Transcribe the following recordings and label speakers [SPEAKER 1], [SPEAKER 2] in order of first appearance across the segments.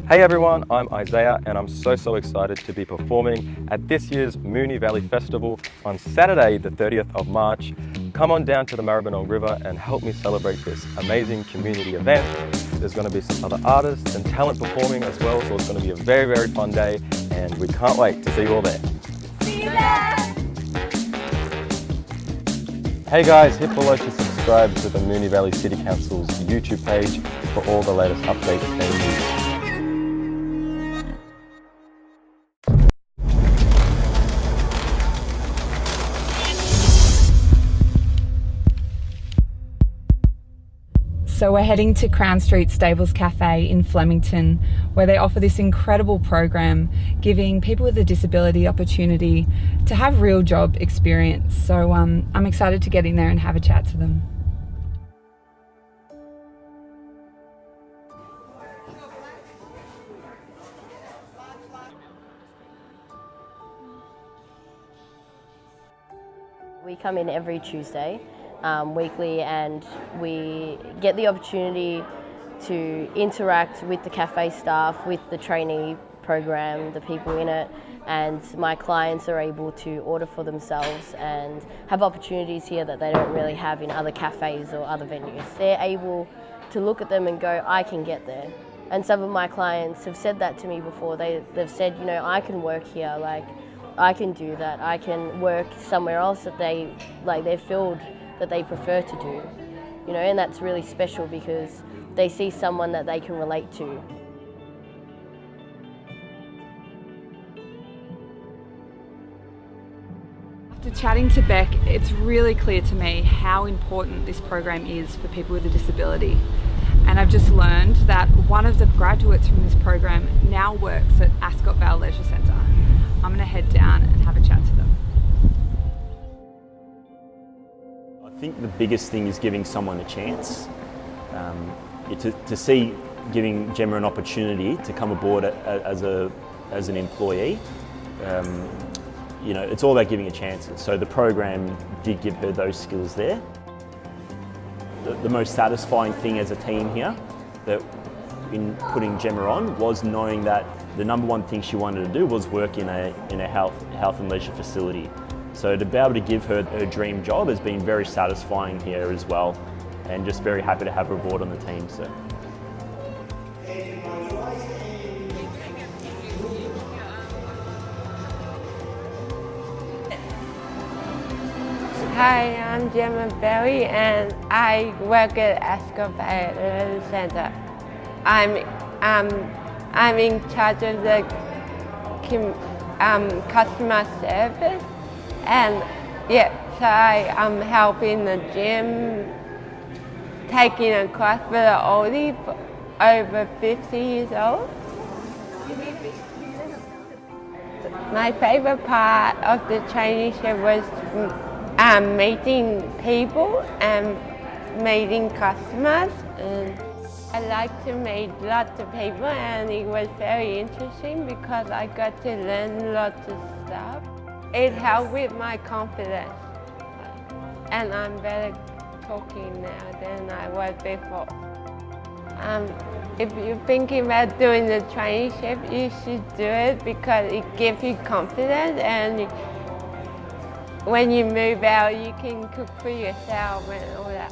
[SPEAKER 1] Hey everyone, I'm Isaiah and I'm so excited to be performing at this year's Moonee Valley Festival on Saturday the 30th of March. Come on down to the Maribyrnong River and help me celebrate this amazing community event. There's going to be some other artists and talent performing as well, so it's going to be a very fun day and we can't wait to see you all there.
[SPEAKER 2] See you there!
[SPEAKER 1] Hey guys, hit below to subscribe to the Moonee Valley City Council's YouTube page for all the latest updates and news.
[SPEAKER 3] So we're heading to Crown Street Stables Cafe in Flemington, where they offer this incredible program giving people with a disability opportunity to have real job experience. So I'm excited to get in there and have a chat to them.
[SPEAKER 4] We come in every Tuesday weekly, and we get the opportunity to interact with the cafe staff, with the trainee program, the people in it, and my clients are able to order for themselves and have opportunities here that they don't really have in other cafes or other venues. They're able to look at them and go, I can get there. And some of my clients have said that to me before. They've said, you know, I can work here, like I can do that. I can work somewhere else that they're filled that they prefer to do, you know, and that's really special because they see someone that they can relate to.
[SPEAKER 3] After chatting to Beck, it's really clear to me how important this program is for people with a disability. And I've just learned that one of the graduates from this program now works at Ascot Vale Leisure Centre. I'm going to head down and have a chat to them.
[SPEAKER 5] I think the biggest thing is giving someone a chance. To see giving Gemma an opportunity to come aboard as an employee, you know, it's all about giving a chance. So the program did give her those skills there. The most satisfying thing as a team here, that in putting Gemma on, was knowing that the number one thing she wanted to do was work in a health and leisure facility. So to be able to give her her dream job has been very satisfying here as well, and just very happy to have her aboard on the team. So.
[SPEAKER 6] Hi, I'm Gemma Berry and I work at Ascot Vale Leisure Centre. I'm in charge of the customer service, and so I'm helping the gym, taking a class for the oldie over 50 years old. My favourite part of the traineeship was meeting people and meeting customers. And I like to meet lots of people, and it was very interesting because I got to learn lots of stuff. It helped with my confidence, and I'm better talking now than I was before. If you're thinking about doing the traineeship, you should do it because it gives you confidence, and when you move out, you can cook for yourself and all that.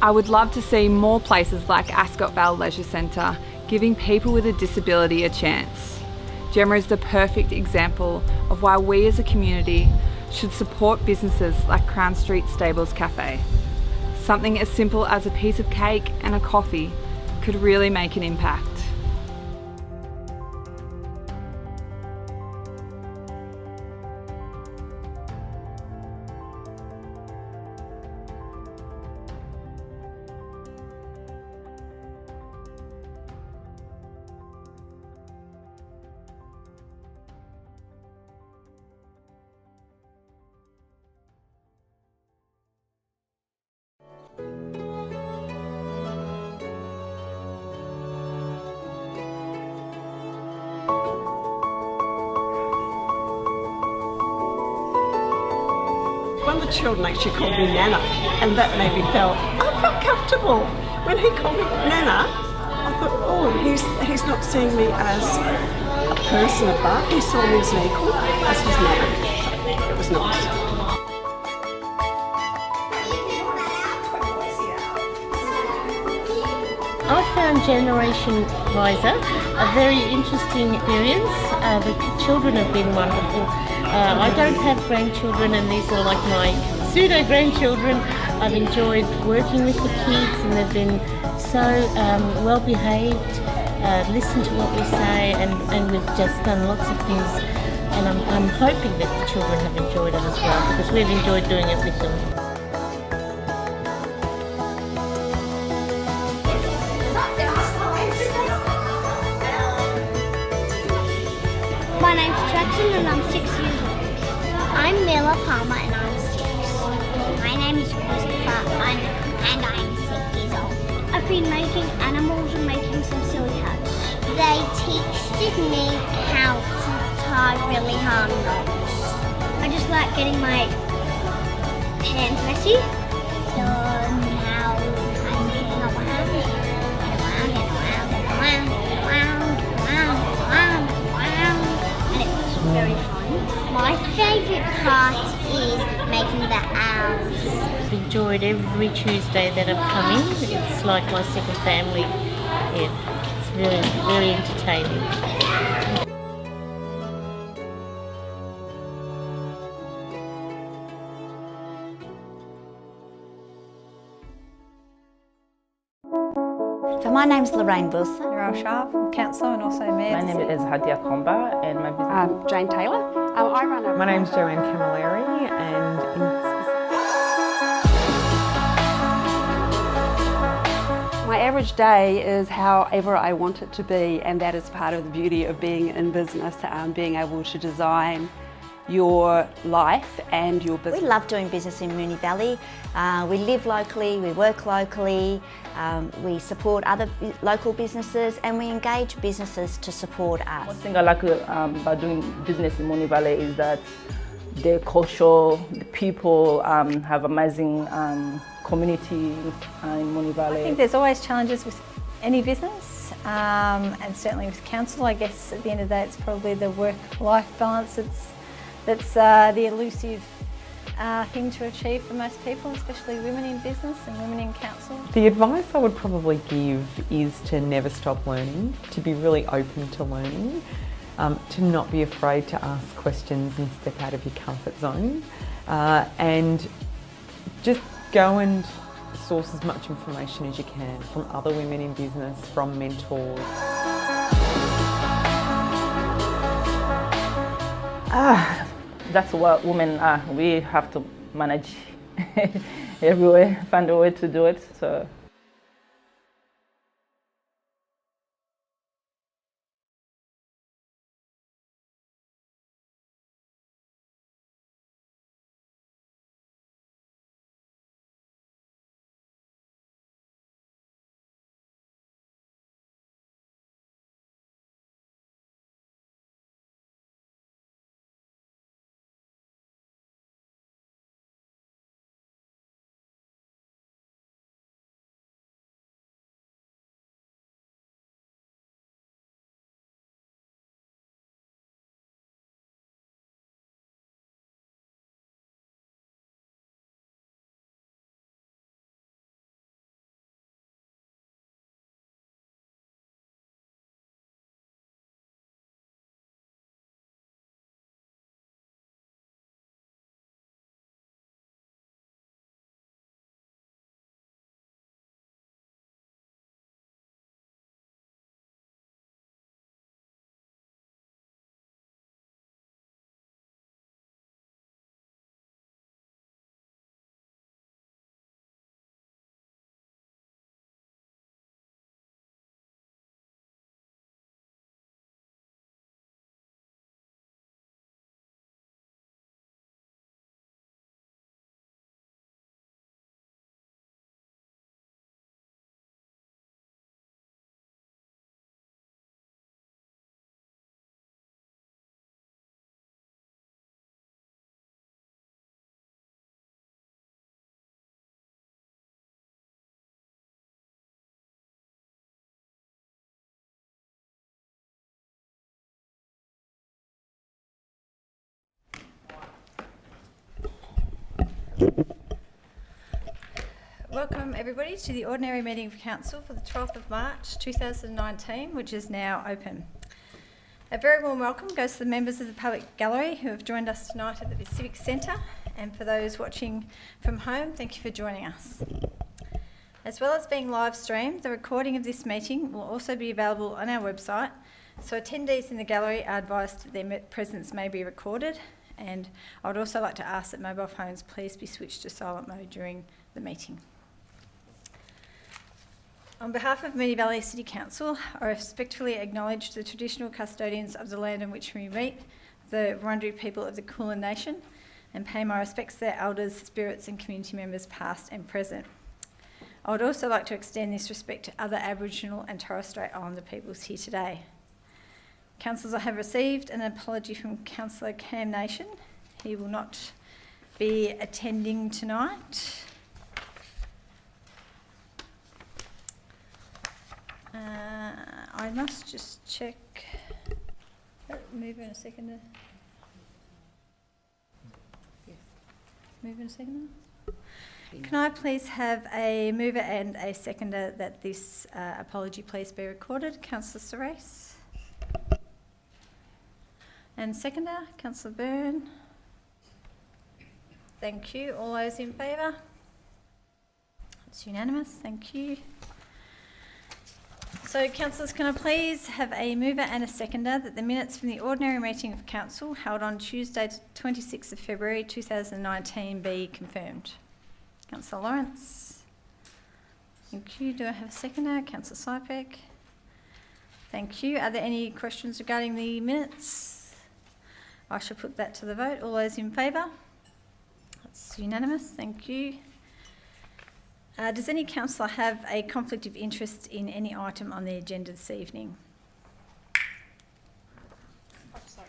[SPEAKER 3] I would love to see more places like Ascot Vale Leisure Centre giving people with a disability a chance. Gemma is the perfect example of why we as a community should support businesses like Crown Street Stables Cafe. Something as simple as a piece of cake and a coffee could really make an impact.
[SPEAKER 2] One of the children actually called me Nana, and that made me feel, I felt comfortable. When he called me Nana, I thought, oh, he's not seeing me as a person above, he saw me as an equal, as his mother. So it was nice.
[SPEAKER 7] I found Generation Wiser a very interesting experience. The children have been wonderful. I don't have grandchildren, and these are like my pseudo-grandchildren. I've enjoyed working with the kids, and they've been so well behaved, listened to what we say, and we've just done lots of things. And I'm hoping that the children have enjoyed it as well, because we've enjoyed doing it with them.
[SPEAKER 8] My name's Jackson and I'm 6 years old. I'm Mila Palmer and I'm 6. My name is Christopher and I'm 6 years old. I've been making animals and making some silly hats. They teach me how to tie really hard knots. I just like getting my hands messy. So now I'm getting around and around and around and around and around and around and around. And it's very fun. My favourite part is making the owls.
[SPEAKER 7] I've enjoyed every Tuesday that I've come in. It's like my second family. Yeah, it's very, very entertaining.
[SPEAKER 9] So my name's Lorraine Wilson.
[SPEAKER 10] Sharp, counsellor and also mayor.
[SPEAKER 11] My name is Hadia Komba and my business.
[SPEAKER 12] Jane Taylor. I run a...
[SPEAKER 11] My name's Joanne Camilleri and
[SPEAKER 12] My average day is however I want it to be, and that is part of the beauty of being in business, being able to design your life and your business.
[SPEAKER 9] We love doing business in Moonee Valley. We live locally, we work locally, we support other local businesses, and we engage businesses to support us.
[SPEAKER 11] one thing I like about doing business in Moonee Valley is that the culture, the people have amazing community in Moonee Valley.
[SPEAKER 10] I think there's always challenges with any business, and certainly with council. I guess at the end of the day it's probably the work-life balance that's the elusive thing to achieve for most people, especially women in business and women in council.
[SPEAKER 13] The advice I would probably give is to never stop learning, to be really open to learning, to not be afraid to ask questions and step out of your comfort zone, and just go and source as much information as you can from other women in business, from mentors.
[SPEAKER 11] That's what women are. We have to manage everywhere, find a way to do it. So.
[SPEAKER 10] Welcome everybody to the ordinary meeting of Council for the 12th of March 2019, which is now open. A very warm welcome goes to the members of the public gallery who have joined us tonight at the Civic Centre, and for those watching from home, thank you for joining us. As well as being live streamed, the recording of this meeting will also be available on our website, so attendees in the gallery are advised that their presence may be recorded, and I would also like to ask that mobile phones please be switched to silent mode during the meeting. On behalf of Moonee Valley City Council, I respectfully acknowledge the traditional custodians of the land on which we meet, the Wurundjeri people of the Kulin Nation, and pay my respects to their elders, spirits and community members past and present. I would also like to extend this respect to other Aboriginal and Torres Strait Islander peoples here today. Councillors, I have received an apology from Councillor Cam Nation. He will not be attending tonight. I must just check. Move in a second. Yes. Move in a second. Can I please have a mover and a seconder that this apology please be recorded? Councillor Serace. And seconder, Councillor Byrne. Thank you. All those in favour? It's unanimous. Thank you. So, councillors, can I please have a mover and a seconder that the minutes from the ordinary meeting of council held on Tuesday, 26th of February 2019 be confirmed? Councillor Lawrence. Thank you. Do I have a seconder? Councillor Sypek. Thank you. Are there any questions regarding the minutes? I shall put that to the vote. All those in favour? That's unanimous. Thank you. Does any councillor have a conflict of interest in any item on the agenda this evening?
[SPEAKER 14] Oh, sorry.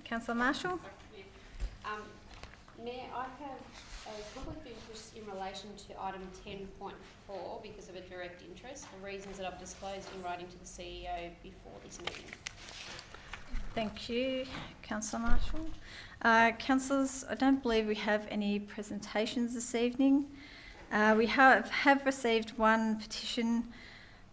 [SPEAKER 10] Councillor Marshall?
[SPEAKER 14] Mayor, I have a conflict of interest in relation to item 10.4 because of a direct interest for reasons that I've disclosed in writing to the CEO before this meeting.
[SPEAKER 10] Thank you, Councillor Marshall. Councillors, I don't believe we have any presentations this evening. We have received one petition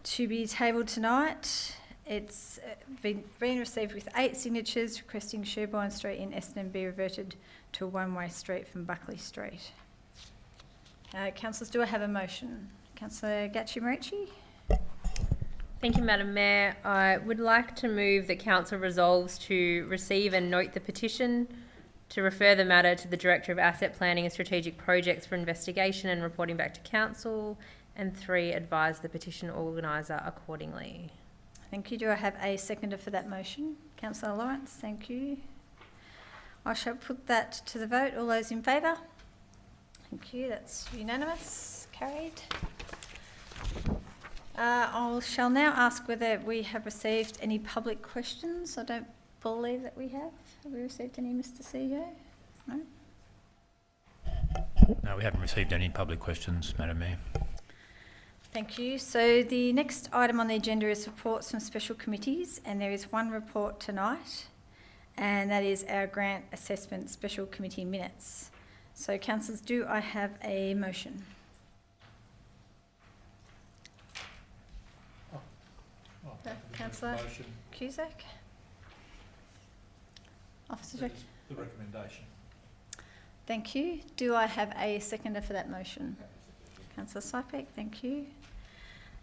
[SPEAKER 10] to be tabled tonight. It's been received with 8 signatures requesting Sherborne Street in Essendon be reverted to a one-way street from Buckley Street. Councillors, do I have a motion? Councillor Gatchimarici?
[SPEAKER 15] Thank you, Madam Mayor. I would like to move that Council resolves to receive and note the petition, to refer the matter to the Director of Asset Planning and Strategic Projects for investigation and reporting back to Council, and 3, advise the petition organiser accordingly.
[SPEAKER 10] Thank you. Do I have a seconder for that motion? Councillor Lawrence, thank you. I shall put that to the vote. All those in favour? Thank you. That's unanimous. Carried. I shall now ask whether we have received any public questions. I don't believe that we have. Have we received any, Mr. CEO? No?
[SPEAKER 16] No, we haven't received any public questions, Madam Mayor.
[SPEAKER 10] Thank you. So the next item on the agenda is reports from special committees, and there is one report tonight, and that is our grant assessment special committee minutes. So, councillors, do I have a motion? Councillor Cusack? Officer Jack?
[SPEAKER 17] The recommendation.
[SPEAKER 10] Thank you. Do I have a seconder for that motion? Councillor Sypek, thank you.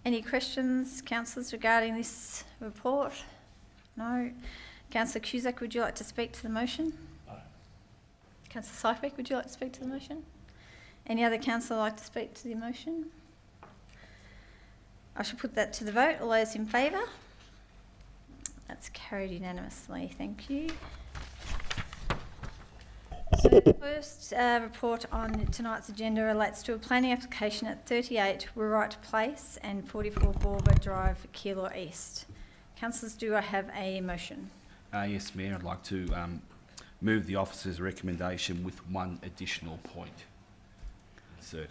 [SPEAKER 10] Any questions, councillors, regarding this report? No. Councillor Cusack, would you like to speak to the motion?
[SPEAKER 17] No.
[SPEAKER 10] Councillor Sypek, would you like to speak to the motion? Any other councillor like to speak to the motion? I shall put that to the vote. All those in favour? That's carried unanimously. Thank you. So the first report on tonight's agenda relates to a planning application at 38 Wright Place and 44 Borba Drive, Keilor East. Councillors, do I have a motion?
[SPEAKER 18] Yes, Mayor, I'd like to move the officer's recommendation with one additional point inserted.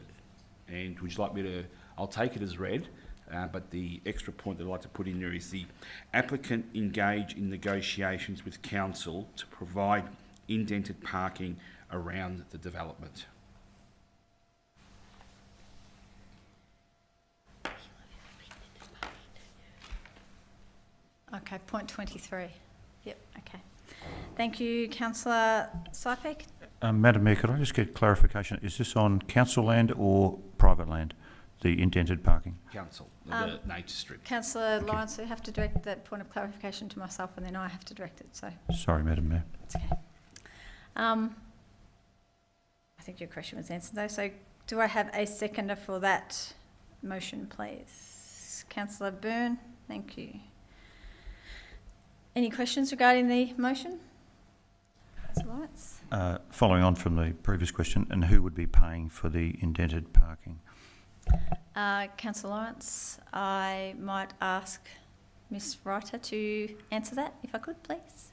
[SPEAKER 18] And would you like me to, I'll take it as read, but the extra point that I'd like to put in there is the applicant engage in negotiations with council to provide indented parking around the development.
[SPEAKER 10] Okay, point 23. Yep, okay. Thank you, Councillor Sypek.
[SPEAKER 16] Madam Mayor, could I just get clarification? Is this on council land or private land, the indented parking?
[SPEAKER 18] Council, the nature strip.
[SPEAKER 10] Councillor Lawrence, you have to direct that point of clarification to myself, and then I have to direct it. So.
[SPEAKER 16] Sorry, Madam Mayor.
[SPEAKER 10] It's okay. I think your question was answered though. So, do I have a seconder for that motion, please? Councillor Byrne, thank you. Any questions regarding the motion? Councillor Lawrence.
[SPEAKER 16] Following on from the previous question, and who would be paying for the indented parking?
[SPEAKER 10] Councillor Lawrence, I might ask Ms Reiter to answer that, if I could, please.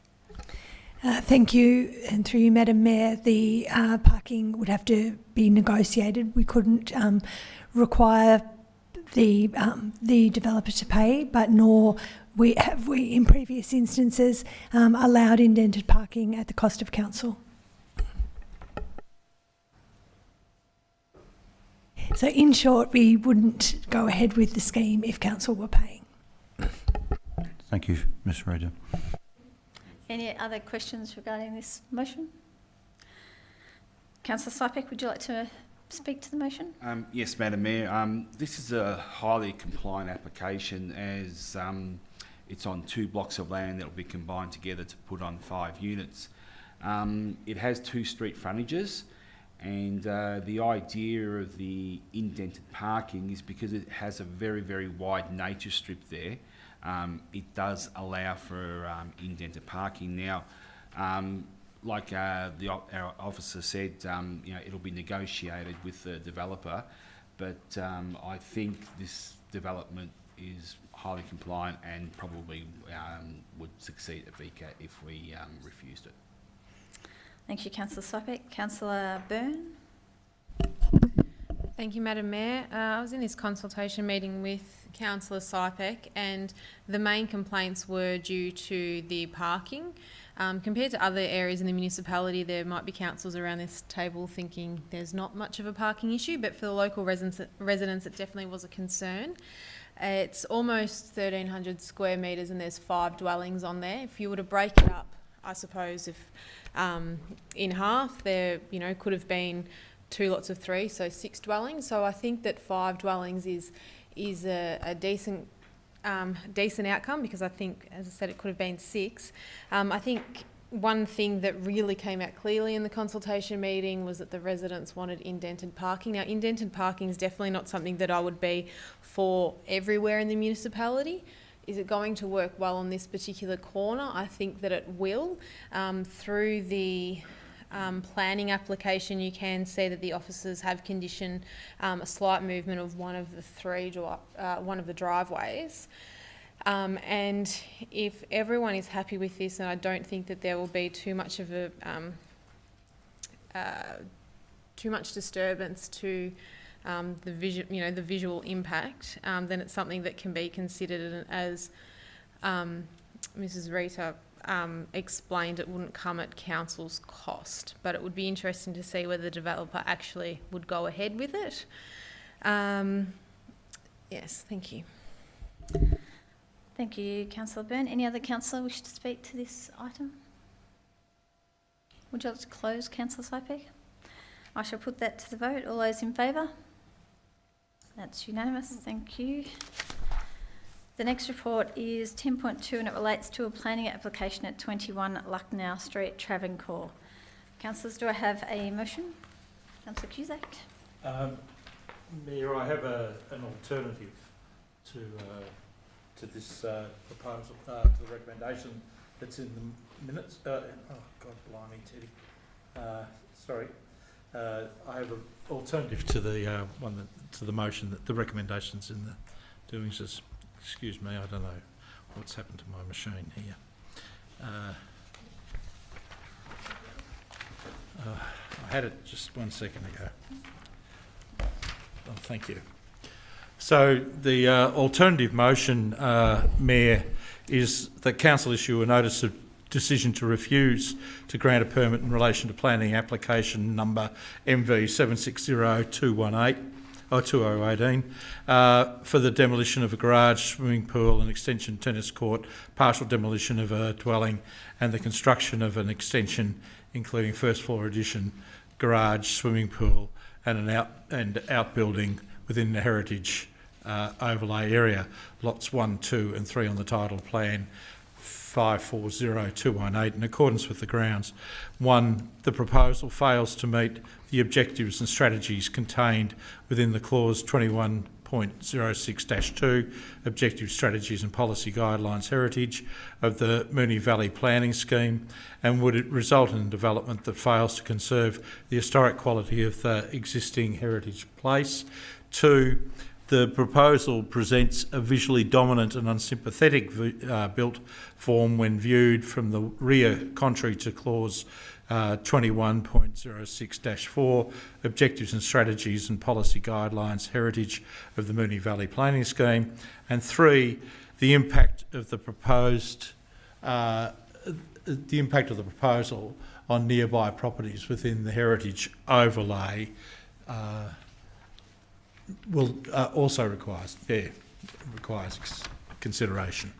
[SPEAKER 17] Thank you, and through you, Madam Mayor, the parking would have to be negotiated. We couldn't require the developer to pay, but nor we in previous instances allowed indented parking at the cost of council. So in short, we wouldn't go ahead with the scheme if council were paying.
[SPEAKER 16] Thank you, Ms Reiter.
[SPEAKER 10] Any other questions regarding this motion? Councillor Sypek, would you like to speak to the motion?
[SPEAKER 18] Yes, Madam Mayor. This is a highly compliant application as it's on 2 blocks of land that will be combined together to put on 5 units. It has 2 street frontages, and the idea of the indented parking is because it has a very, very wide nature strip there. It does allow for indented parking. Now, like our officer said, it'll be negotiated with the developer, but I think this development is highly compliant and probably would succeed at VCAT if we refused it.
[SPEAKER 10] Thank you, Councillor Sypek. Councillor Byrne.
[SPEAKER 15] Thank you, Madam Mayor. I was in this consultation meeting with Councillor Sypek, and the main complaints were due to the parking. Compared to other areas in the municipality, there might be councils around this table thinking there's not much of a parking issue, but for the local residents it definitely was a concern. It's almost 1,300 square metres and there's 5 dwellings on there. If you were to break it up, I suppose, if in half, there could have been 2 lots of 3, so 6 dwellings. So I think that 5 dwellings is a decent outcome, because I think, as I said, it could have been 6. I think one thing that really came out clearly in the consultation meeting was that the residents wanted indented parking. Now, indented parking is definitely not something that I would be for everywhere in the municipality. Is it going to work well on this particular corner? I think that it will. Through the planning application, you can see that the officers have conditioned a slight movement of one of the driveways. And if everyone is happy with this, and I don't think that there will be too much of a too much disturbance to the visual impact, then it's something that can be considered. As Mrs. Reiter explained, it wouldn't come at council's cost, but it would be interesting to see whether the developer actually would go ahead with it. Yes, thank you.
[SPEAKER 10] Thank you, Councillor Byrne. Any other councillor wish to speak to this item? Would you like to close, Councillor Sypek? I shall put that to the vote. All those in favour? That's unanimous. Thank you. The next report is 10.2 and it relates to a planning application at 21 Lucknow Street, Travancore. Councillors, do I have a motion? Councillor Cusack.
[SPEAKER 19] Mayor, I have an alternative to this proposal, to the recommendation that's in the minutes. Oh, God blimey, Teddy. Sorry. I have an alternative to the to the motion, that the recommendations in the doings. Excuse me, I don't know what's happened to my machine here. I had it just 1 second ago. Oh, thank you. So the alternative motion, Mayor, is that Council issue a notice of decision to refuse to grant a permit in relation to planning application number MV 760218 2018 for the demolition of a garage, swimming pool and extension tennis court, partial demolition of a dwelling and the construction of an extension including first floor addition, garage, swimming pool and an outbuilding within the heritage overlay area, lots 1, 2 and 3 on the title plan 540218 in accordance with the grounds. 1. The proposal fails to meet the objectives and strategies contained within the clause 21.06-2, objective strategies and policy guidelines heritage of the Moonee Valley Planning Scheme, and would it result in development that fails to conserve the historic quality of the existing heritage place. 2. The proposal presents a visually dominant and unsympathetic built form when viewed from the rear, contrary to clause 21.06-4, objectives and strategies and policy guidelines heritage of the Moonee Valley Planning Scheme. And 3, the impact of the proposal on nearby properties within the heritage overlay will also requires consideration.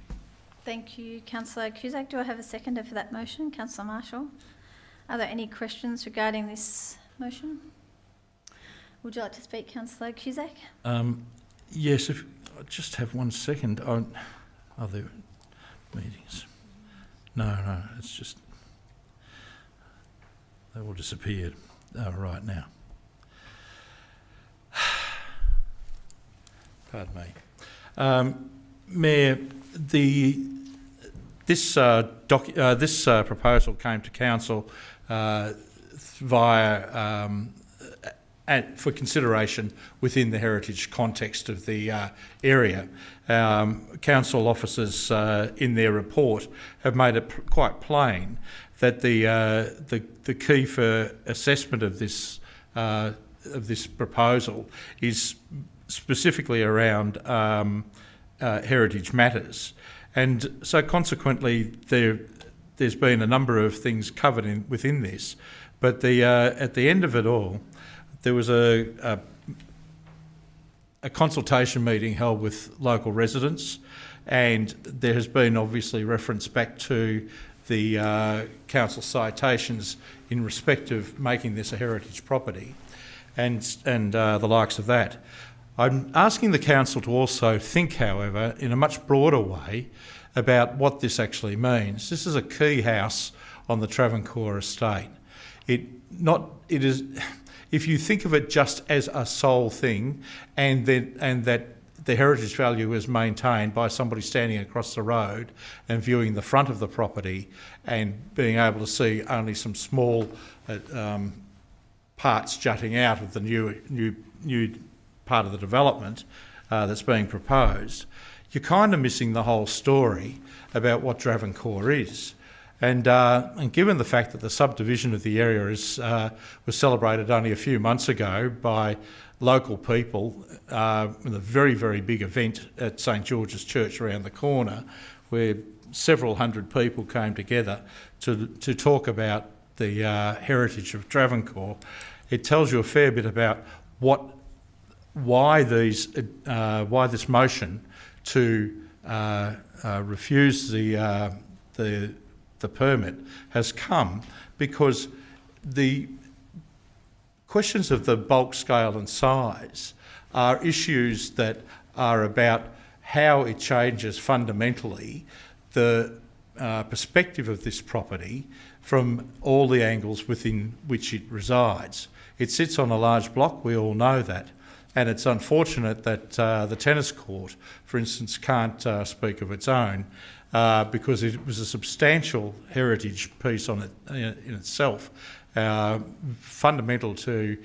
[SPEAKER 10] Thank you, Councillor Cusack. Do I have a seconder for that motion? Councillor Marshall. Are there any questions regarding this motion? Would you like to speak, Councillor Cusack?
[SPEAKER 19] Yes, if I just have 1 second. Are there meetings? No, it's just they all disappeared right now. Pardon me. Mayor, this proposal came to Council for consideration within the heritage context of the area. Council officers in their report have made it quite plain that the key for assessment of this proposal is specifically around heritage matters, and so consequently there's been a number of things covered within this, but at the end of it all there was a consultation meeting held with local residents, and there has been obviously reference back to the council citations in respect of making this a heritage property and the likes of that. I'm asking the council to also think, however, in a much broader way about what this actually means. This is a key house on the Travancore estate. If you think of it just as a sole thing, and that the heritage value is maintained by somebody standing across the road and viewing the front of the property and being able to see only some small parts jutting out of the new part of the development that's being proposed, you're kind of missing the whole story about what Travancore is. And given the fact that the subdivision of the area was celebrated only a few months ago by local people in a very, very big event at St George's Church around the corner, where several hundred people came together to talk about the heritage of Travancore, it tells you a fair bit about why this motion to refuse the permit has come, because the questions of the bulk scale and size are issues that are about how it changes fundamentally the perspective of this property from all the angles within which it resides. It sits on a large block, we all know that, and it's unfortunate that the tennis court, for instance, can't speak of its own, because it was a substantial heritage piece on it in itself, fundamental to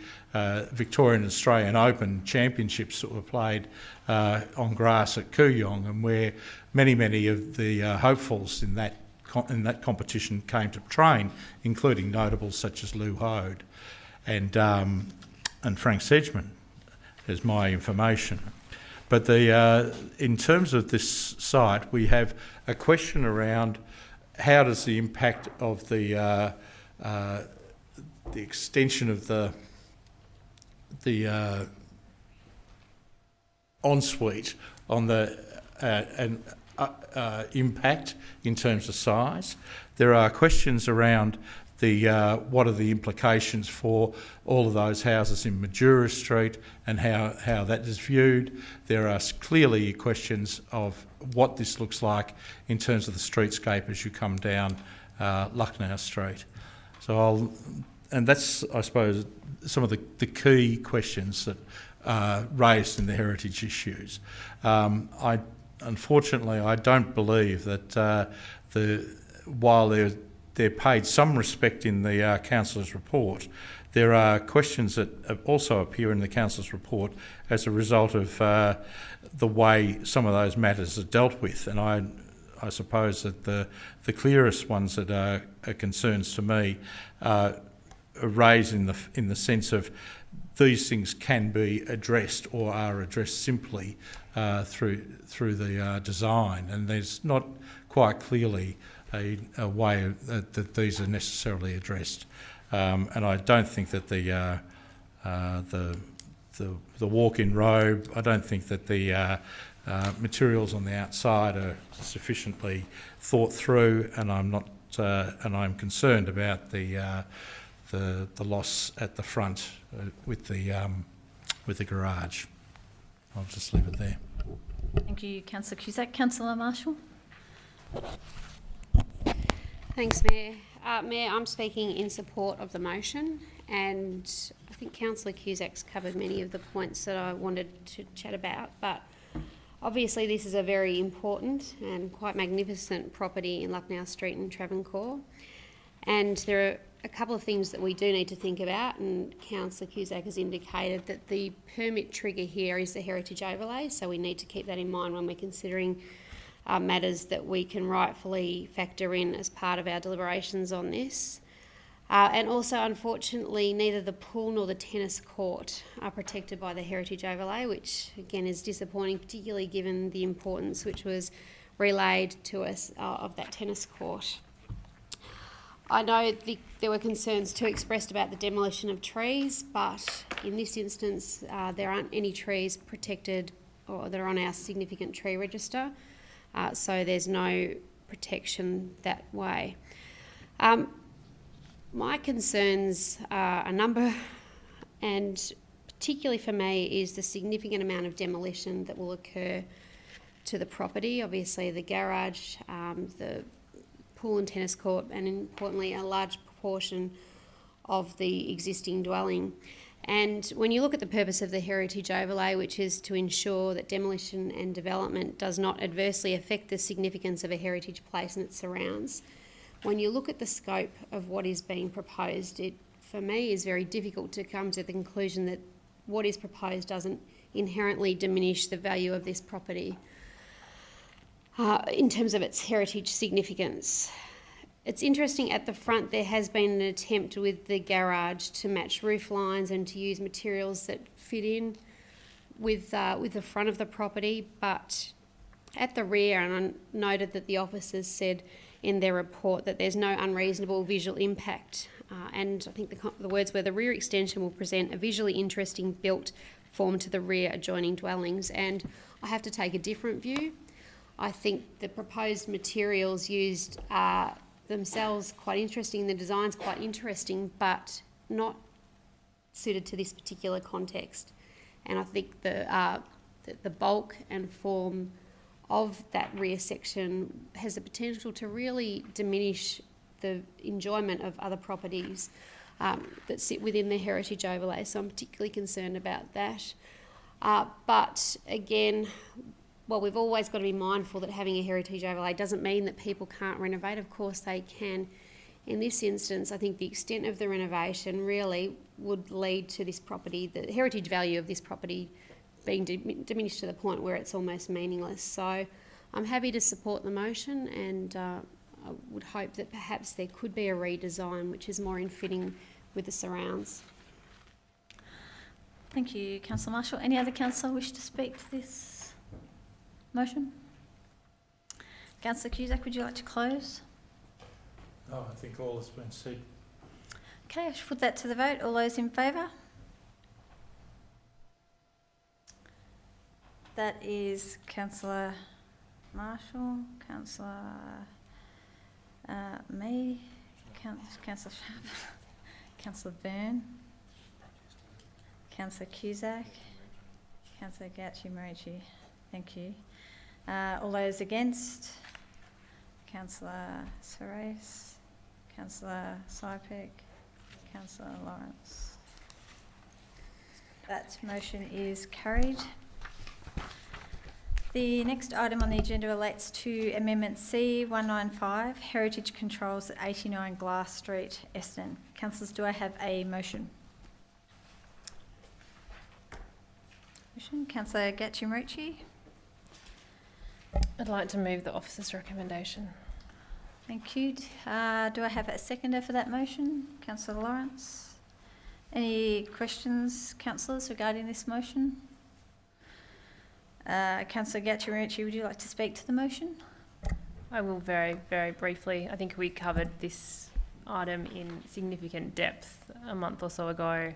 [SPEAKER 19] Victorian and Australian Open championships that were played on grass at Kooyong, and where many of the hopefuls in that competition came to train, including notables such as Lou Hode and Frank Sedgman, is my information. But in terms of this site, we have a question around how does the impact of the extension of the ensuite on the impact in terms of size. There are questions around the what are the implications for all of those houses in Madura Street and how that is viewed. There are clearly questions of what this looks like in terms of the streetscape as you come down Lucknow Street. And that's, I suppose, some of the key questions that are raised in the heritage issues. Unfortunately, I don't believe that while they're paid some respect in the councillor's report, there are questions that also appear in the councillor's report as a result of the way some of those matters are dealt with. And I suppose that the clearest ones that are concerns to me are raised in the sense of these things can be addressed or are addressed simply through the design, and there's not quite clearly a way that these are necessarily addressed. And I don't think that the walk-in robe, I don't think that the materials on the outside are sufficiently thought through, and I'm concerned about the loss at the front with the garage. I'll just leave it there.
[SPEAKER 20] Thank you, Councillor Cusack. Councillor Marshall.
[SPEAKER 14] Thanks, Mayor. Mayor, I'm speaking in support of the motion, and I think Councillor Cusack's covered many of the points that I wanted to chat about, but obviously this is a very important and quite magnificent property in Lucknow Street in Travancore, and there are a couple of things that we do need to think about, and Councillor Cusack has indicated that the permit trigger here is the heritage overlay, so we need to keep that in mind when we're considering matters that we can rightfully factor in as part of our deliberations on this. And also, unfortunately, neither the pool nor the tennis court are protected by the heritage overlay, which again is disappointing, particularly given the importance which was relayed to us of that tennis court. I know there were concerns too expressed about the demolition of trees, but in this instance there aren't any trees protected or that are on our significant tree register, so there's no protection that way. My concerns are a number, and particularly for me is the significant amount of demolition that will occur to the property. Obviously the garage, the pool and tennis court, and importantly a large proportion of the existing dwelling. And when you look at the purpose of the heritage overlay, which is to ensure that demolition and development does not adversely affect the significance of a heritage place and its surrounds, when you look at the scope of what is being proposed, it for me is very difficult to come to the conclusion that what is proposed doesn't inherently diminish the value of this property in terms of its heritage significance. It's interesting, at the front there has been an attempt with the garage to match roof lines and to use materials that fit in with the front of the property, but at the rear, and I noted that the officers said in their report that there's no unreasonable visual impact, and I think the words were the rear extension will present a visually interesting built form to the rear adjoining dwellings, and I have to take a different view. I think the proposed materials used are themselves quite interesting, the design's quite interesting, but not suited to this particular context. And I think the bulk and form of that rear section has the potential to really diminish the enjoyment of other properties that sit within the heritage overlay. So I'm particularly concerned about that. But again, well, we've always got to be mindful that having a heritage overlay doesn't mean that people can't renovate. Of course they can. In this instance, I think the extent of the renovation really would lead to this property, the heritage value of this property being diminished to the point where it's almost meaningless. So I'm happy to support the motion, and I would hope that perhaps there could be a redesign which is more in fitting with the surrounds.
[SPEAKER 20] Thank you, Councillor Marshall. Any other councillor wish to speak to this motion? Councillor Cusack, would you like to close?
[SPEAKER 19] No, I think all has been said.
[SPEAKER 20] Okay, I should put that to the vote. All those in favour? That is Councillor Marshall, Councillor me, Councillor Sharp, Councillor Byrne, Councillor Cusack, Councillor Gauci-Marici. Thank you. All those against? Councillor Soares, Councillor Sypek, Councillor Lawrence. That motion is carried. The next item on the agenda relates to Amendment C 195, Heritage Controls at 89 Glass Street, Eston. Councillors, do I have a motion? Councillor Gauci-Marici.
[SPEAKER 15] I'd like to move the officer's recommendation.
[SPEAKER 20] Thank you. Do I have a seconder for that motion? Councillor Lawrence. Any questions, councillors, regarding this motion? Councillor Gauci-Marici, would you like to speak to the motion?
[SPEAKER 15] I will very, very briefly. I think we covered this item in significant depth a month or so ago.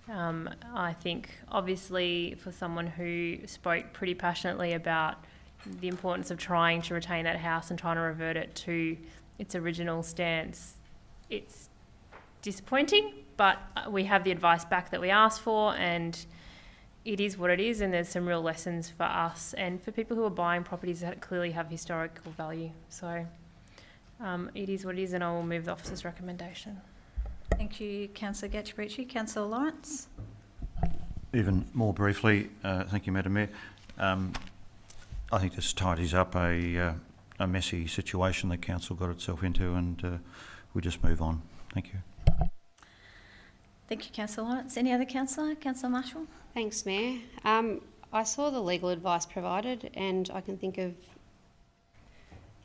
[SPEAKER 15] I think obviously for someone who spoke pretty passionately about the importance of trying to retain that house and trying to revert it to its original stance, it's disappointing, but we have the advice back that we asked for, and it is what it is, and there's some real lessons for us and for people who are buying properties that clearly have historical value. So it is what it is, and I will move the officer's recommendation.
[SPEAKER 20] Thank you, Councillor Gauci-Marici. Councillor Lawrence.
[SPEAKER 16] Even more briefly, thank you, Madam Mayor. I think this tidies up a messy situation that council got itself into, and we just move on. Thank you.
[SPEAKER 20] Thank you, Councillor Lawrence. Any other councillor? Councillor Marshall.
[SPEAKER 14] Thanks, Mayor. I saw the legal advice provided, and I can think of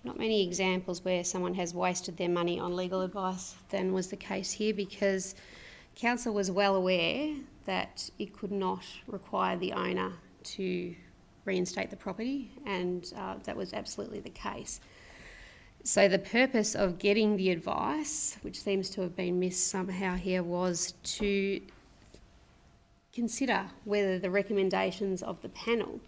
[SPEAKER 14] not many examples where someone has wasted their money on legal advice than was the case here, because council was well aware that it could not require the owner to reinstate the property, and that was absolutely the case. So the purpose of getting the advice, which seems to have been missed somehow here, was to consider whether the recommendations of the panel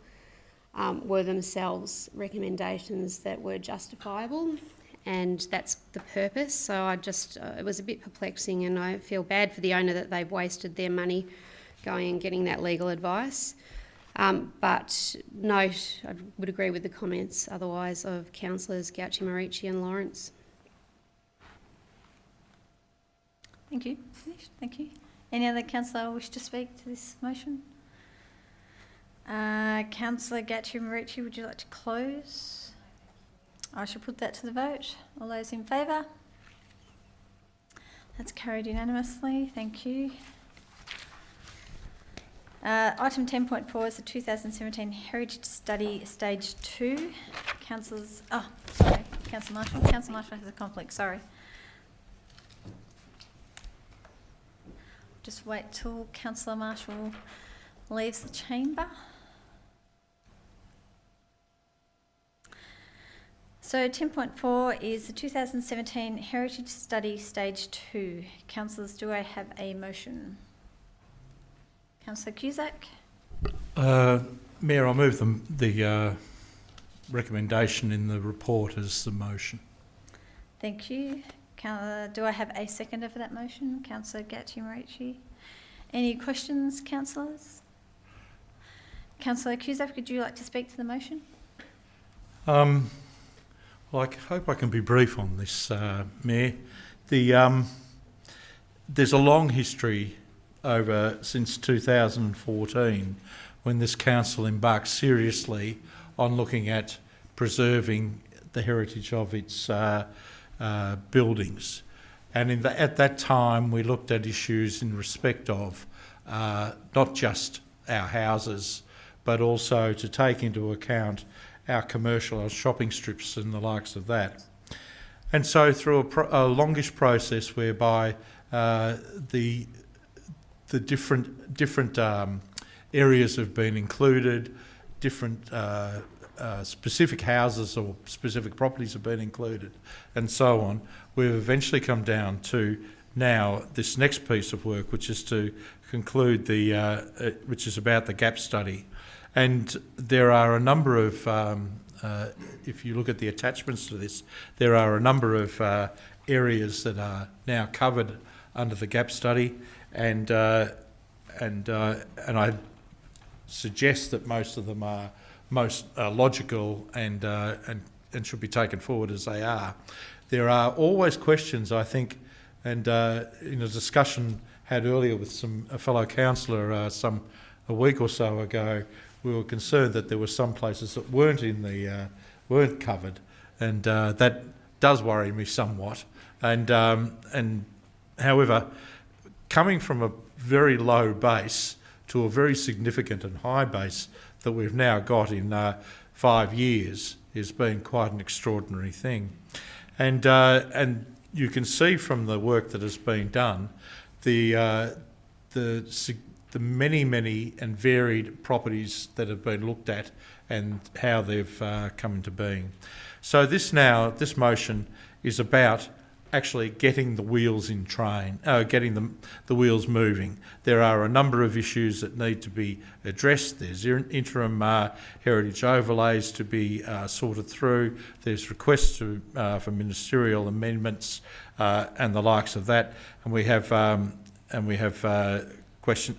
[SPEAKER 14] were themselves recommendations that were justifiable, and that's the purpose. So I just, it was a bit perplexing, and I feel bad for the owner that they've wasted their money going and getting that legal advice. But note, I would agree with the comments otherwise of Councillors Gauci-Marici and Lawrence.
[SPEAKER 20] Thank you. Finished. Thank you. Any other councillor wish to speak to this motion? Councillor Gauci-Marici, would you like to close? I shall put that to the vote. All those in favour? That's carried unanimously. Thank you. Item 10.4 is the 2017 Heritage Study Stage 2. Councillors, sorry, Councillor Marshall. Councillor Marshall has a conflict, sorry. Just wait till Councillor Marshall leaves the chamber. So 10.4 is the 2017 Heritage Study Stage 2. Councillors, do I have a motion? Councillor Cusack.
[SPEAKER 19] Mayor, I move the recommendation in the report as the motion.
[SPEAKER 20] Thank you. Do I have a seconder for that motion? Councillor Gauci-Marici. Any questions, councillors? Councillor Cusack, would you like to speak to the motion?
[SPEAKER 19] Well, I hope I can be brief on this, Mayor. There's a long history over since 2014 when this council embarked seriously on looking at preserving the heritage of its buildings. And at that time we looked at issues in respect of not just our houses, but also to take into account our commercial, our shopping strips and the likes of that. And so through a longish process whereby the different areas have been included, different specific houses or specific properties have been included, and so on, we've eventually come down to now this next piece of work, which is to conclude which is about the gap study. And there are a number of, if you look at the attachments to this, there are a number of areas that are now covered under the gap study, and I suggest that most of them are most logical and should be taken forward as they are. There are always questions, I think, and in a discussion had earlier with a fellow councillor a week or so ago, we were concerned that there were some places that weren't covered, and that does worry me somewhat. And however, coming from a very low base to a very significant and high base that we've now got in 5 years has been quite an extraordinary thing. And you can see from the work that has been done the many and varied properties that have been looked at and how they've come into being. So this motion is about actually getting the wheels in train, getting the wheels moving. There are a number of issues that need to be addressed. There's interim heritage overlays to be sorted through. There's requests for ministerial amendments and the likes of that. And we have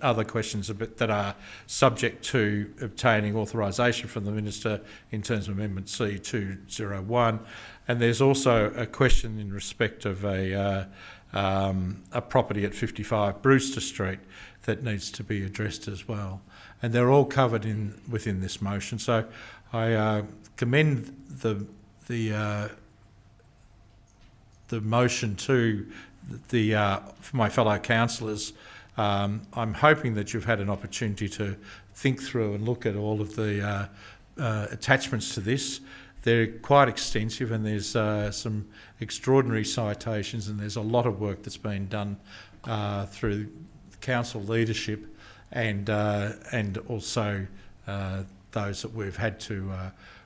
[SPEAKER 19] other questions that are subject to obtaining authorisation from the Minister in terms of Amendment C201. And there's also a question in respect of a property at 55 Brewster Street that needs to be addressed as well. And they're all covered within this motion. So I commend the motion to my fellow councillors. I'm hoping that you've had an opportunity to think through and look at all of the attachments to this. They're quite extensive, and there's some extraordinary citations, and there's a lot of work that's been done through council leadership and also those that we've had to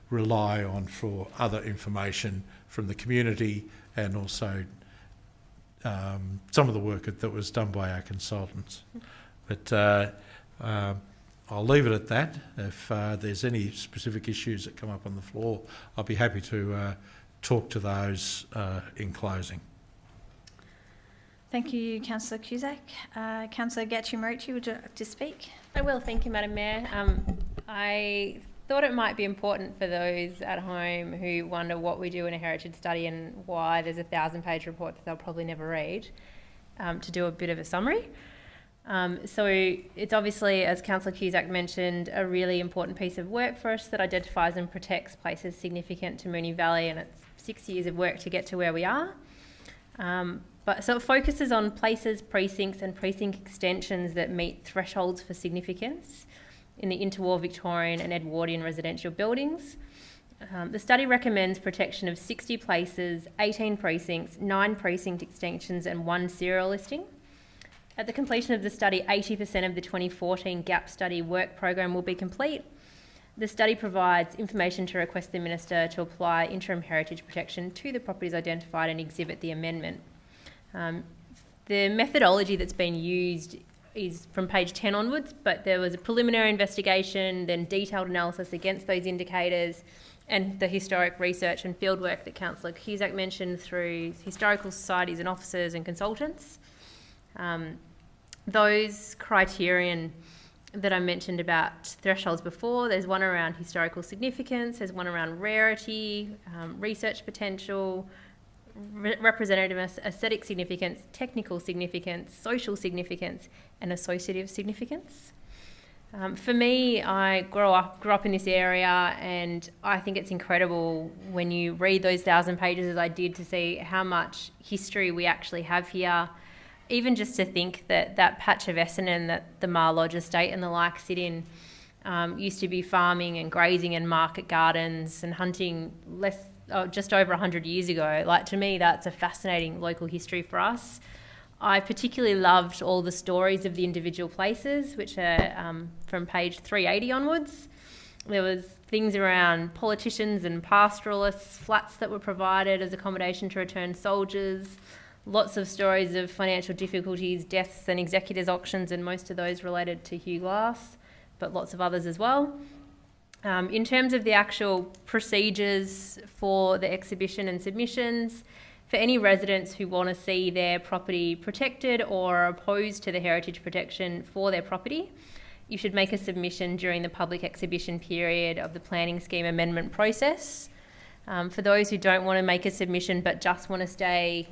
[SPEAKER 19] rely on for other information from the community, and also some of the work that was done by our consultants. But I'll leave it at that. If there's any specific issues that come up on the floor, I'll be happy to talk to those in closing.
[SPEAKER 20] Thank you, Councillor Cusack. Councillor Gatchimorichi, would you like to speak?
[SPEAKER 15] I will, thank you, Madam Mayor. I thought it might be important for those at home who wonder what we do in a heritage study and why there's a 1,000-page report that they'll probably never read, to do a bit of a summary. So it's obviously, as Councillor Cusack mentioned, a really important piece of work for us that identifies and protects places significant to Moonee Valley, and it's 6 years of work to get to where we are. So it focuses on places, precincts and precinct extensions that meet thresholds for significance in the interwar Victorian and Edwardian residential buildings. The study recommends protection of 60 places, 18 precincts, 9 precinct extensions and 1 serial listing. At the completion of the study, 80% of the 2014 GAP study work program will be complete. The study provides information to request the Minister to apply interim heritage protection to the properties identified and exhibit the amendment. The methodology that's been used is from page 10 onwards, but there was a preliminary investigation, then detailed analysis against those indicators, and the historic research and fieldwork that Councillor Cusack mentioned through historical societies and officers and consultants. Those criterion that I mentioned about thresholds before, there's one around historical significance, there's one around rarity, research potential, representativeness, aesthetic significance, technical significance, social significance, and associative significance. For me, I grew up in this area, and I think it's incredible when you read those 1,000 pages as I did to see how much history we actually have here. Even just to think that that patch of Essendon that the Mar Lodge estate and the like sit in used to be farming and grazing and market gardens and hunting just over 100 years ago. Like, to me, that's a fascinating local history for us. I particularly loved all the stories of the individual places, which are from page 380 onwards. There was things around politicians and pastoralists, flats that were provided as accommodation to returned soldiers, lots of stories of financial difficulties, deaths and executors' auctions, and most of those related to Hugh Glass, but lots of others as well. In terms of the actual procedures for the exhibition and submissions, for any residents who want to see their property protected or are opposed to the heritage protection for their property, you should make a submission during the public exhibition period of the planning scheme amendment process. For those who don't want to make a submission but just want to stay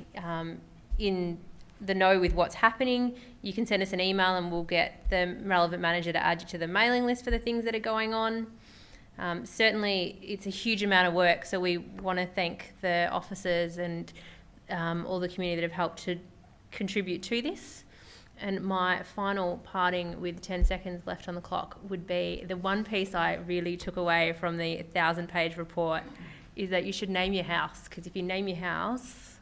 [SPEAKER 15] in the know with what's happening, you can send us an email and we'll get the relevant manager to add you to the mailing list for the things that are going on. Certainly it's a huge amount of work, so we want to thank the officers and all the community that have helped to contribute to this. And my final parting with 10 seconds left on the clock would be the one piece I really took away from the 1,000-page report is that you should name your house, because if you name your house,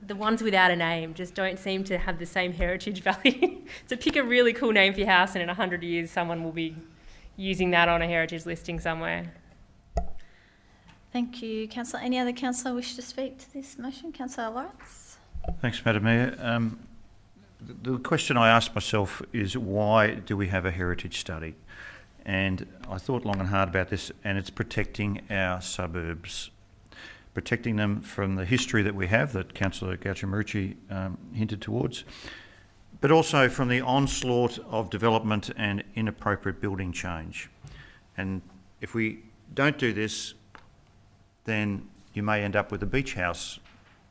[SPEAKER 15] the ones without a name just don't seem to have the same heritage value. So pick a really cool name for your house and in 100 years someone will be using that on a heritage listing somewhere.
[SPEAKER 20] Thank you, Councillor. Any other councillor wish to speak to this motion? Councillor Lawrence.
[SPEAKER 16] Thanks, Madam Mayor. The question I asked myself is, why do we have a heritage study? And I thought long and hard about this, and it's protecting our suburbs, protecting them from the history that we have, that Councillor Gauthier-Marucci hinted towards, but also from the onslaught of development and inappropriate building change. And if we don't do this, then you may end up with a beach house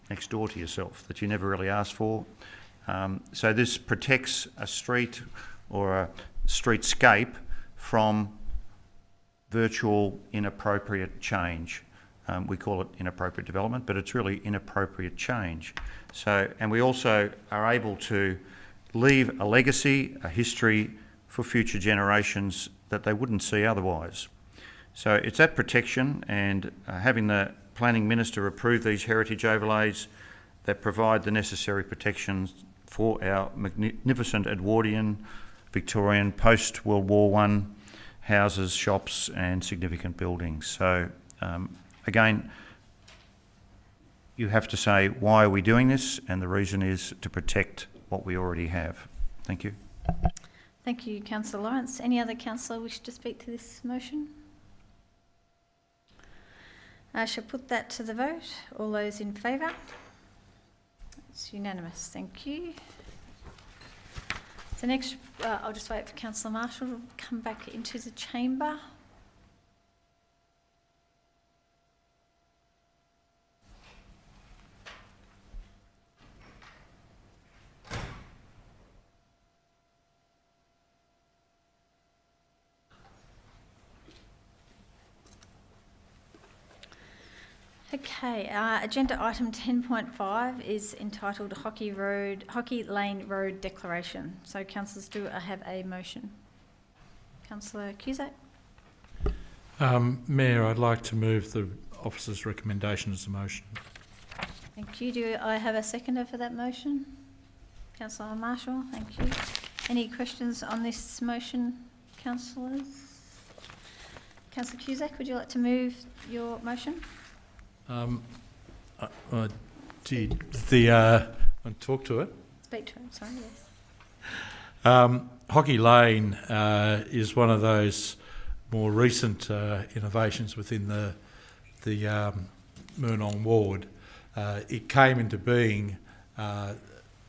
[SPEAKER 16] next door to yourself that you never really asked for. So this protects a street or a streetscape from virtual inappropriate change. We call it inappropriate development, but it's really inappropriate change. So, and we also are able to leave a legacy, a history for future generations that they wouldn't see otherwise. So it's that protection, and having the Planning Minister approve these heritage overlays that provide the necessary protections for our magnificent Edwardian, Victorian, post-World War I houses, shops and significant buildings. So again, you have to say, why are we doing this? And the reason is to protect what we already have. Thank you.
[SPEAKER 20] Thank you, Councillor Lawrence. Any other councillor wish to speak to this motion? I shall put that to the vote. All those in favour? It's unanimous. Thank you. So next, I'll just wait for Councillor Marshall to come back into the chamber. Okay, agenda item 10.5 is entitled Hockey Lane Road Declaration. So councillors, do I have a motion? Councillor Cusack.
[SPEAKER 19] Mayor, I'd like to move the officer's recommendation as a motion.
[SPEAKER 20] Thank you. Do I have a seconder for that motion? Councillor Marshall, thank you. Any questions on this motion, councillors? Councillor Cusack, would you like to move your motion?
[SPEAKER 19] I did. I'll talk to it.
[SPEAKER 20] Speak to him, sorry, yes.
[SPEAKER 19] Hockey Lane is one of those more recent innovations within the Moonee ward. It came into being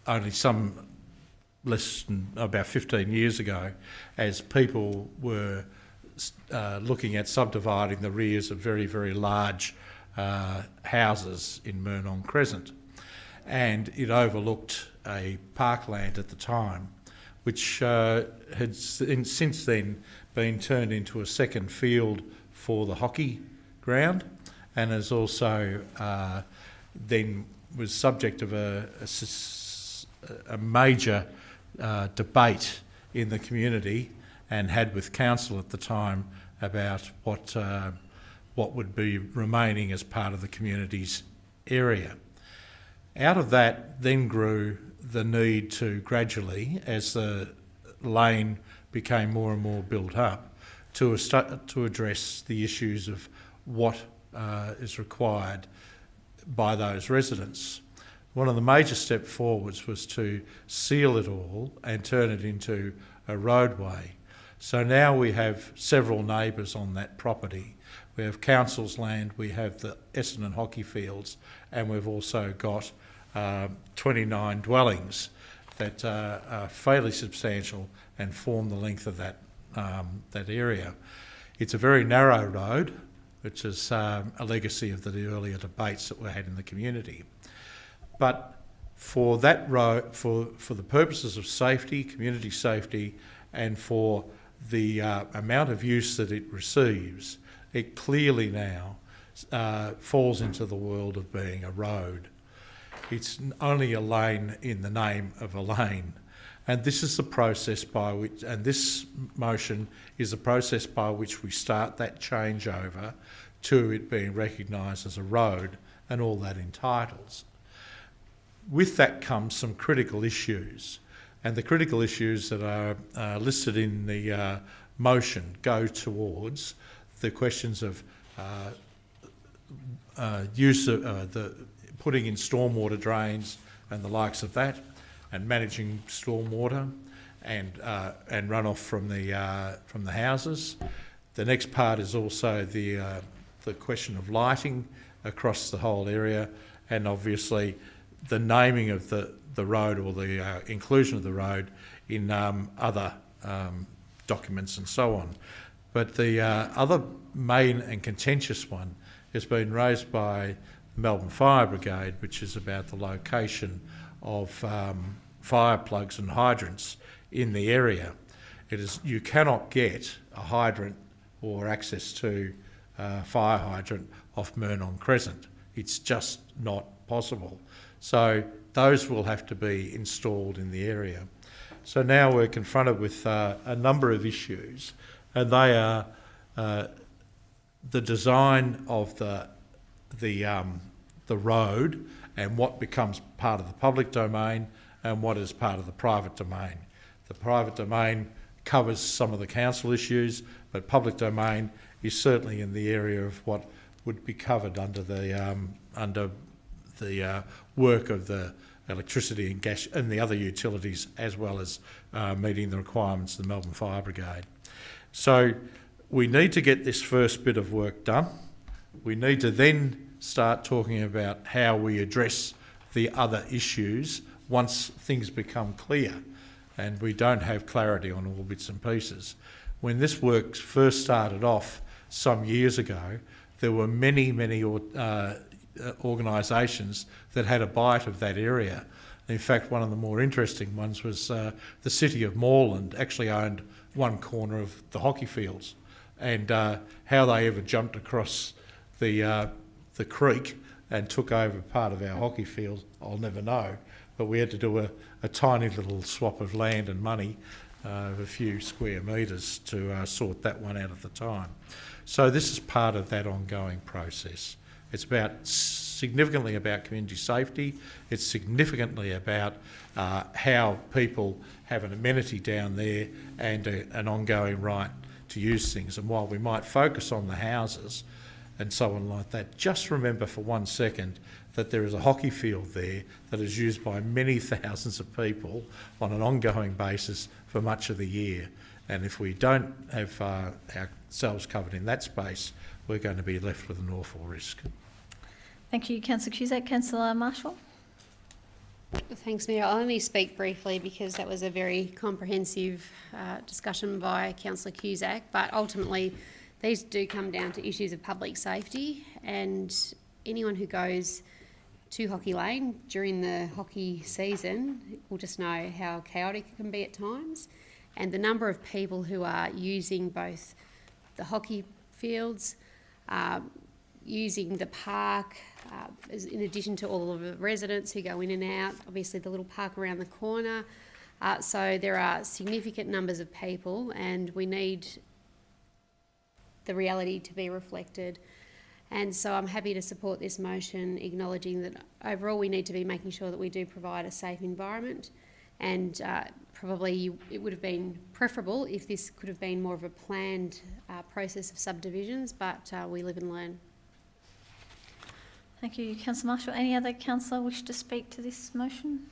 [SPEAKER 19] only some less than about 15 years ago, as people were looking at subdividing the rears of very, very large houses in Moonee Crescent, and it overlooked a parkland at the time, which had since then been turned into a second field for the hockey ground, and has also then was subject of a major debate in the community, and had with council at the time about what would be remaining as part of the community's area. Out of that then grew the need to gradually, as the lane became more and more built up, to address the issues of what is required by those residents. One of the major steps forwards was to seal it all and turn it into a roadway. So now we have several neighbours on that property. We have council's land, we have the Essendon hockey fields, and we've also got 29 dwellings that are fairly substantial and form the length of that area. It's a very narrow road, which is a legacy of the earlier debates that were had in the community. But for that road, for the purposes of safety, community safety, and for the amount of use that it receives, it clearly now falls into the world of being a road. It's only a lane in the name of a lane. And this is the process by which, and this motion is the process by which we start that changeover to it being recognised as a road and all that entitles. With that comes some critical issues, and the critical issues that are listed in the motion go towards the questions of use of putting in stormwater drains and the likes of that, and managing stormwater and runoff from the houses. The next part is also the question of lighting across the whole area, and obviously the naming of the road, or the inclusion of the road in other documents and so on. But the other main and contentious one has been raised by the Melbourne Fire Brigade, which is about the location of fire plugs and hydrants in the area. You cannot get a hydrant or access to a fire hydrant off Moonee Crescent. It's just not possible. So those will have to be installed in the area. So now we're confronted with a number of issues, and they are the design of the road and what becomes part of the public domain and what is part of the private domain. The private domain covers some of the council issues, but public domain is certainly in the area of what would be covered under the work of the electricity and gas and the other utilities, as well as meeting the requirements of the Melbourne Fire Brigade. So we need to get this first bit of work done. We need to then start talking about how we address the other issues once things become clear and we don't have clarity on all bits and pieces. When this work first started off some years ago, there were many organisations that had a bite of that area. In fact, one of the more interesting ones was the city of Moreland actually owned one corner of the hockey fields, and how they ever jumped across the creek and took over part of our hockey field, I'll never know. But we had to do a tiny little swap of land and money of a few square metres to sort that one out at the time. So this is part of that ongoing process. It's significantly about community safety. It's significantly about how people have an amenity down there and an ongoing right to use things. And while we might focus on the houses and so on like that, just remember for 1 second that there is a hockey field there that is used by many thousands of people on an ongoing basis for much of the year. And if we don't have ourselves covered in that space, we're going to be left with an awful risk.
[SPEAKER 20] Thank you, Councillor Cusack. Councillor Marshall.
[SPEAKER 14] Thanks, Mayor. I'll only speak briefly because that was a very comprehensive discussion by Councillor Cusack, but ultimately these do come down to issues of public safety, and anyone who goes to Hockey Lane during the hockey season will just know how chaotic it can be at times, and the number of people who are using both the hockey fields, using the park, in addition to all of the residents who go in and out, obviously the little park around the corner. So there are significant numbers of people, and we need the reality to be reflected. And so I'm happy to support this motion, acknowledging that overall we need to be making sure that we do provide a safe environment, and probably it would have been preferable if this could have been more of a planned process of subdivisions, but we live and learn.
[SPEAKER 20] Thank you, Councillor Marshall. Any other councillor wish to speak to this motion?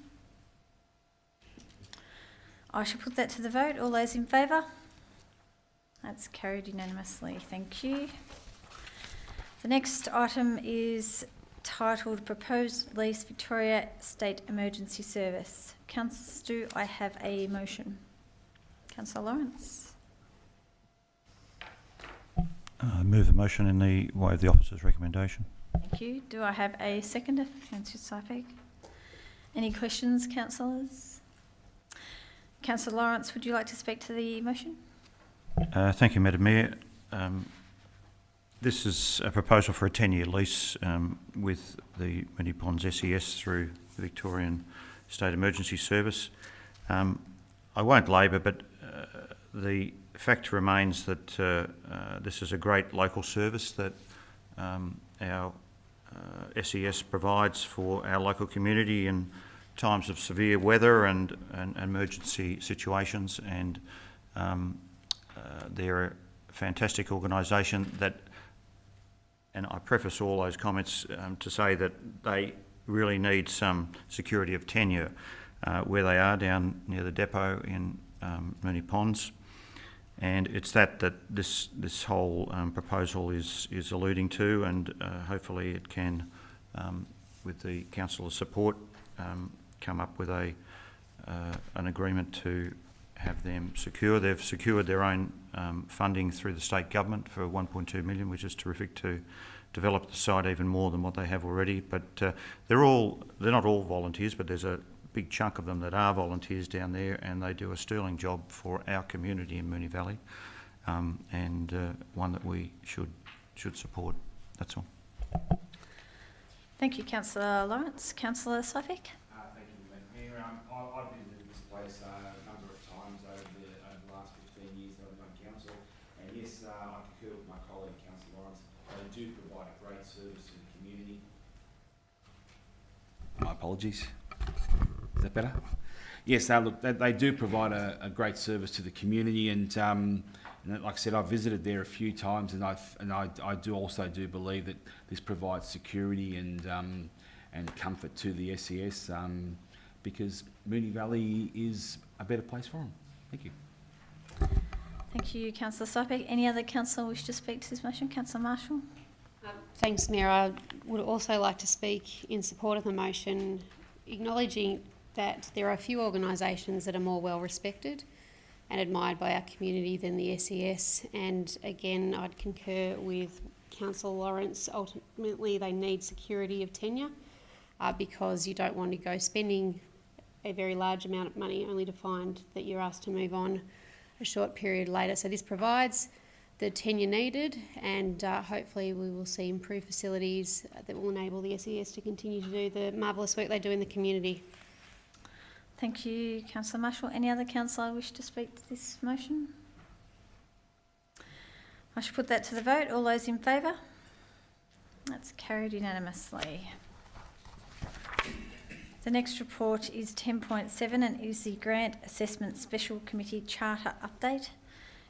[SPEAKER 20] I shall put that to the vote. All those in favour? That's carried unanimously. Thank you. The next item is titled Proposed Lease Victoria State Emergency Service. Councillors, do I have a motion? Councillor Lawrence.
[SPEAKER 16] Move the motion in the way of the officer's recommendation.
[SPEAKER 20] Thank you. Do I have a seconder? Councillor Sypek. Any questions, councillors? Councillor Lawrence, would you like to speak to the motion?
[SPEAKER 16] Thank you, Madam Mayor. This is a proposal for a 10-year lease with the Moonee Ponds SES through the Victorian State Emergency Service. I won't labour, but the fact remains that this is a great local service that our SES provides for our local community in times of severe weather and emergency situations, and they're a fantastic organisation that, and I preface all those comments to say that they really need some security of tenure where they are down near the depot in Moonee Ponds, and it's that this whole proposal is alluding to, and hopefully it can, with the council's support, come up with an agreement to have them secure. They've secured their own funding through the state government for 1.2 million, which is terrific to develop the site even more than what they have already. But they're not all volunteers, but there's a big chunk of them that are volunteers down there, and they do a sterling job for our community in Moonee Valley, and one that we should support. That's all.
[SPEAKER 20] Thank you, Councillor Lawrence. Councillor Sypek.
[SPEAKER 18] Thank you, Madam Mayor. I've visited this place a number of times over the last 15 years that I've been on council, and yes, I concur with my colleague, Councillor Lawrence. They do provide a great service to the community. My apologies. Is that better? Yes, look, they do provide a great service to the community, and like I said, I've visited there a few times, and I do also believe that this provides security and comfort to the SES, because Moonee Valley is a better place for them. Thank you.
[SPEAKER 20] Thank you, Councillor Sypek. Any other councillor wish to speak to this motion? Councillor Marshall.
[SPEAKER 14] Thanks, Mayor. I would also like to speak in support of the motion, acknowledging that there are a few organisations that are more well respected and admired by our community than the SES, and again I'd concur with Councillor Lawrence. Ultimately they need security of tenure because you don't want to go spending a very large amount of money only to find that you're asked to move on a short period later. So this provides the tenure needed, and hopefully we will see improved facilities that will enable the SES to continue to do the marvellous work they do in the community.
[SPEAKER 20] Thank you, Councillor Marshall. Any other councillor wish to speak to this motion? I shall put that to the vote. All those in favour? That's carried unanimously. The next report is 10.7 and is the Grant Assessment Special Committee Charter Update.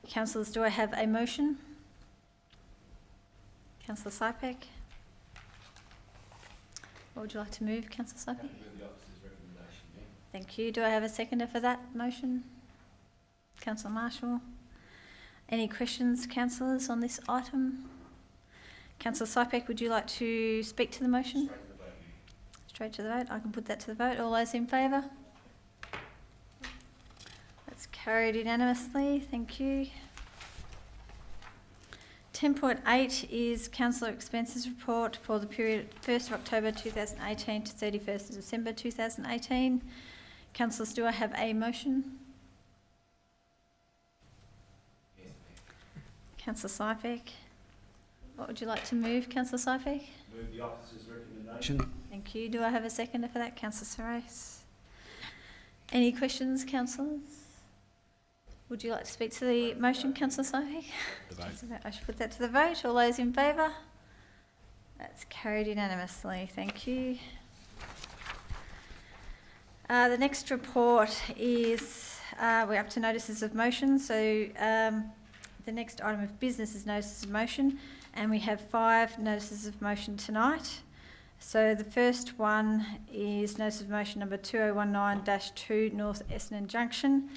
[SPEAKER 20] Councillors, do I have a motion? Councillor Sypek. What would you like to move, Councillor Sypek? Thank you. Do I have a seconder for that motion? Councillor Marshall. Any questions, councillors, on this item? Councillor Sypek, would you like to speak to the motion? Straight to the vote. I can put that to the vote. All those in favour? That's carried unanimously. Thank you. 10.8 is Councillor Expenses Report for the period 1st of October 2018 to 31st of December 2018. Councillors, do I have a motion?
[SPEAKER 18] Yes.
[SPEAKER 20] Councillor Sypek. What would you like to move, Councillor Sypek?
[SPEAKER 18] Move the officer's recommendation.
[SPEAKER 20] Thank you. Do I have a seconder for that? Councillor Sorais. Any questions, councillors? Would you like to speak to the motion, Councillor Sypek? I should put that to the vote. All those in favour? That's carried unanimously. Thank you. The next report is, we're up to notices of motion. So the next item of business is notices of motion, and we have 5 notices of motion tonight. So the first one is notice of motion number 2019-2 North Essendon Junction,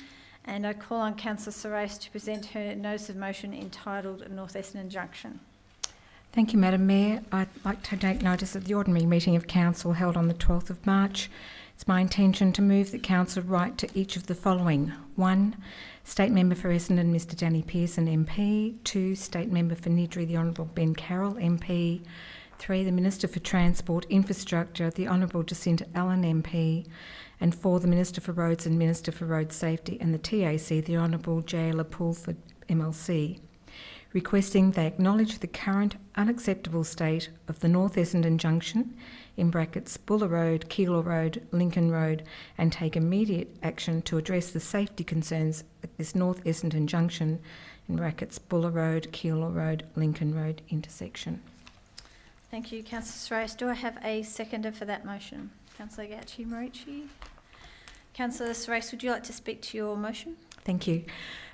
[SPEAKER 20] And I call on Councillor Sorais to present her notice of motion entitled North Essendon Junction.
[SPEAKER 21] Thank you, Madam Mayor. I'd like to take notice of the ordinary meeting of Council held on the 12th of March. It's my intention to move that Council write to each of the following. 1. State Member for Essendon, Mr Danny Pearson, MP. 2. State Member for Niddrie, the Honourable Ben Carroll, MP. 3. The Minister for Transport Infrastructure, the Honourable Jacinta Allen, MP. And 4. The Minister for Roads and Minister for Road Safety and the TAC, the Honourable J.L. Pulford, MLC, requesting they acknowledge the current unacceptable state of the North Essendon Junction, in brackets Buller Road, Keilor Road, Lincoln Road, and take immediate action to address the safety concerns at this North Essendon Junction, in brackets Buller Road, Keilor Road, Lincoln Road intersection.
[SPEAKER 20] Thank you, Councillor Sorais. Do I have a seconder for that motion? Councillor Gatchi-Morici. Councillor Sorais, would you like to speak to your motion?
[SPEAKER 21] Thank you.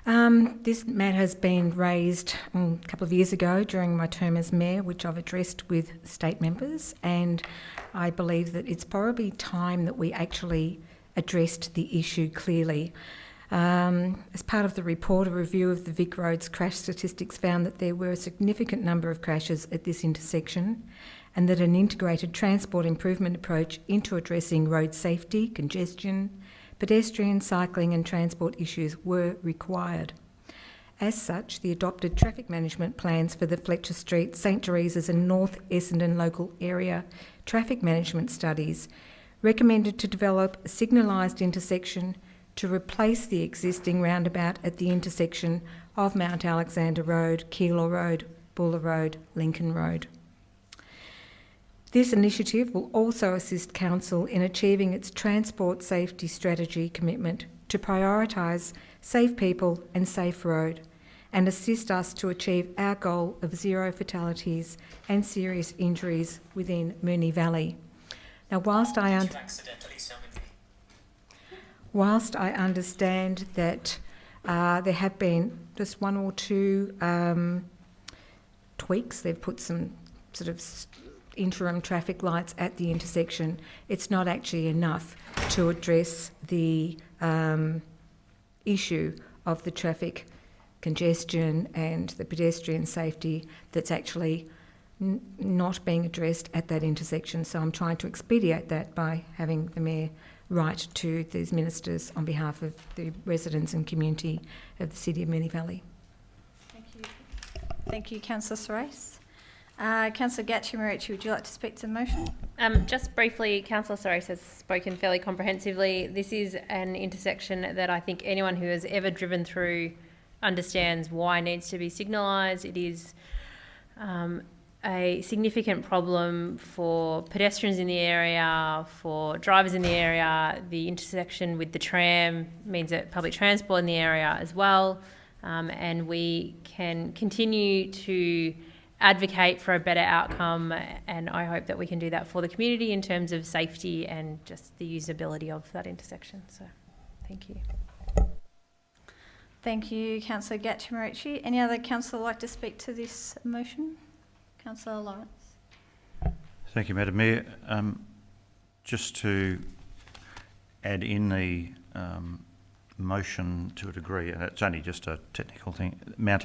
[SPEAKER 21] This matter has been raised a couple of years ago during my term as Mayor, which I've addressed with state members, and I believe that it's probably time that we actually addressed the issue clearly. As part of the report, a review of the Vic Roads crash statistics found that there were a significant number of crashes at this intersection, and that an integrated transport improvement approach into addressing road safety, congestion, pedestrian, cycling and transport issues were required. As such, the adopted traffic management plans for the Fletcher Street, St Teresa's and North Essendon local area traffic management studies recommended to develop a signalised intersection to replace the existing roundabout at the intersection of Mount Alexander Road, Keilor Road, Buller Road, Lincoln Road. This initiative will also assist Council in achieving its transport safety strategy commitment to prioritise safe people and safe road, and assist us to achieve our goal of 0 fatalities and serious injuries within Moonee Valley. Now, whilst I understand that there have been just 1 or 2 tweaks, they've put some sort of interim traffic lights at the intersection, it's not actually enough to address the issue of the traffic congestion and the pedestrian safety that's actually not being addressed at that intersection. So I'm trying to expedite that by having the Mayor write to these ministers on behalf of the residents and community of the City of Moonee Valley.
[SPEAKER 20] Thank you. Thank you, Councillor Sorais. Councillor Gatchi-Morici, would you like to speak to the motion?
[SPEAKER 15] Just briefly, Councillor Sorais has spoken fairly comprehensively. This is an intersection that I think anyone who has ever driven through understands why it needs to be signalised. It is a significant problem for pedestrians in the area, for drivers in the area. The intersection with the tram means that public transport in the area as well, and we can continue to advocate for a better outcome, and I hope that we can do that for the community in terms of safety and just the usability of that intersection. So, thank you.
[SPEAKER 20] Thank you, Councillor Gatchi-Morici. Any other councillor like to speak to this motion? Councillor Lawrence.
[SPEAKER 16] Thank you, Madam Mayor. Just to add in the motion to a degree, and it's only just a technical thing, Mount